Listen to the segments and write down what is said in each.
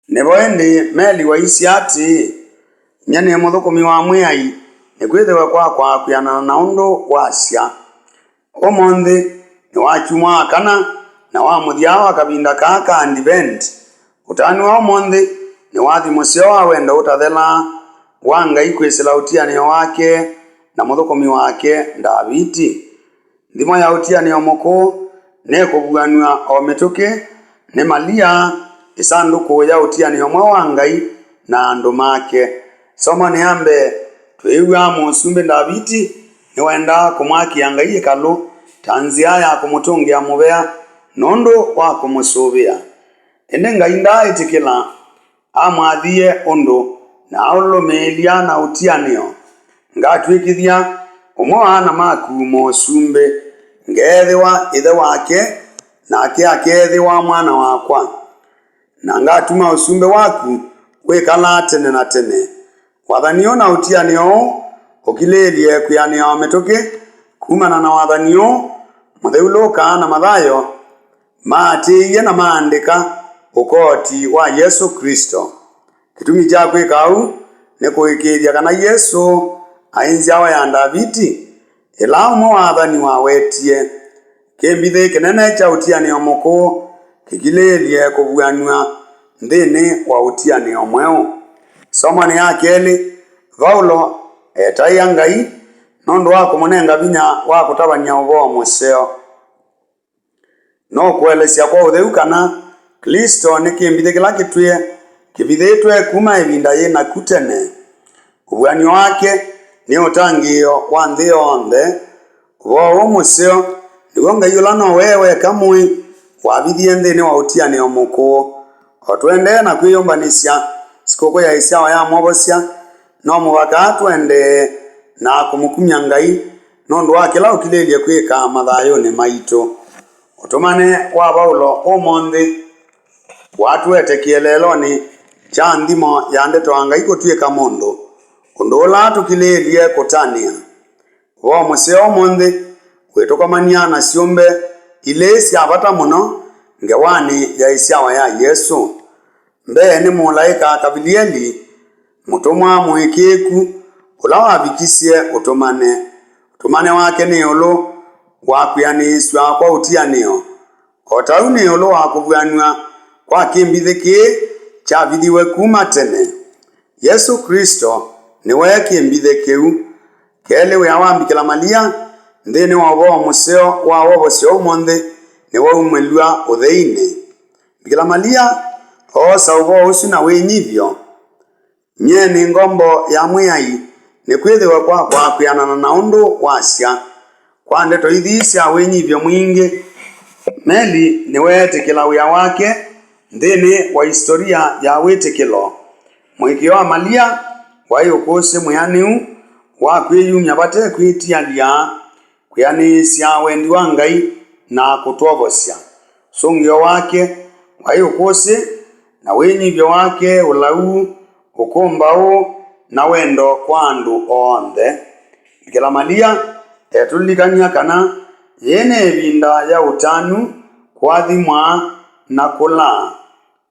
Neboendi meli wa isiati nyane muthukumi wa mwiai nikwithiwa kwa kuyana na undu wasya omonthi ni wachumwa kana na wa muthiawa kabinda kaka and event utani wa omonthi ni wathi museo wa wendo utathela wa Ngai kwisila utianio wake na muthukumi wake Davidi. Ndimo ya utianio muku ne kubuanwa o mituki ni Malia isanduku ya utianio mwa wa Ngai na andu make. Soma ni ambe tuiwa musumbe Davidi ni wenda kumwakia Ngai ikalu tanzia ya kumutungia mubea nondo wa kumusubia ende Ngai ndaitikila amwathie undu na aulomelia na utianio ngatwikithia umwana maku musumbe ngethiwa ithe wake na akethiwa mwana wakwa na ngatuma usumbe waku wikala tene na tene wathanio na utianio ukilelie kuyanio mituki kumana na wathanio mutheuloka na mathayo maatiie na maandika ukoti wa Yesu Kristo. Kitumi cha kwikau ni kuikiria kana Yesu ainziawa ya Davidi ila umwe wathani wawetie kimbithe kinene cha utianio muku kikilelie kubuanwa nthini wa utianio mweu. Soma ni akeli Paulo etaiya Ngai nondu wa kumunenga vinya wa kutabania uvo museo no kuelesya kwa utheu kana Kristo ni kimbithe kila kitwie kibithitwe kuma ivinda yina kutene. Ubuanio wake ni utangio wa nthi yonthe uvo museo nigo Ngai ula no wewe kamui wabithie nthini wa utianio muku otwende na kwiyumbanisya sikoko ya isiawa ya mwobosya no mubaka twende na kumukumya Ngai nondu wa kila ukilelie kwika mathayuni maitu. Utumane wa Paulo omonthi watwete kieleloni cha nthimo ya ndeto wa Ngai kutwika mundu undu ula tukilelie kutania wo museo omonthi witukamania na siumbe ile cia bata muno ngewani ya isiawa ya Yesu. Mbee ni mulaika Kabilieli mutumwa muikiku ula wabikisie utumane wake ni ulu wa kuyaniswa kwa utianio otau ni ulu wa kubuanwa kwa kimbithiki cha vithiwe kuma tene. Yesu Kristo ni we kimbithe kiu kele we awambikila Malia nthini wa uvo museo wa wobosyo umonthi ni we umelua utheini Bikila Malia osa uvo usu na winyivyo nye ni ngombo ya mwiai ni kwithiwa kwa kuyanana na undu wasya kwa ndeto ithiisya winyivyo mwingi. Meli ni weetikila wia wake nthini wa historia ya witikilo mwikio wa Malia waiukusi mwianiu wa kwiyumya bate kwitialia kuyanisya wendi wa Ngai na kutwovosya sungio wake waiukusi na winyivyo wake ulau ukumbau na wendo kwa andu onthe. Bikila Malia etulikania kana yene evinda ya utanu kwathimwa na kula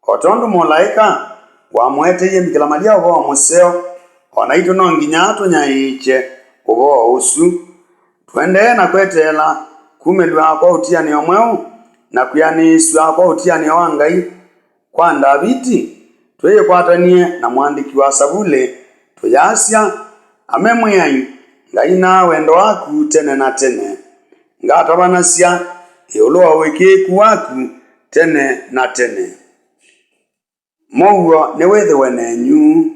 otondu mulaika wamweteiye Bikila Malia uvo museo ona itu no nginya tunyaiche uvo usu twende na kwetela kumelwa kwa utianio mweu na kuyaniswa kwa utianio wa Ngai kwa Davidi twikwatanie na mwandiki wa Sabule tuyasya amemwiai Ngai na wendo waku tene na tene ngatabanasya iulu wa wikiku waku tene na tene. Mouo ni withiwe nenyu.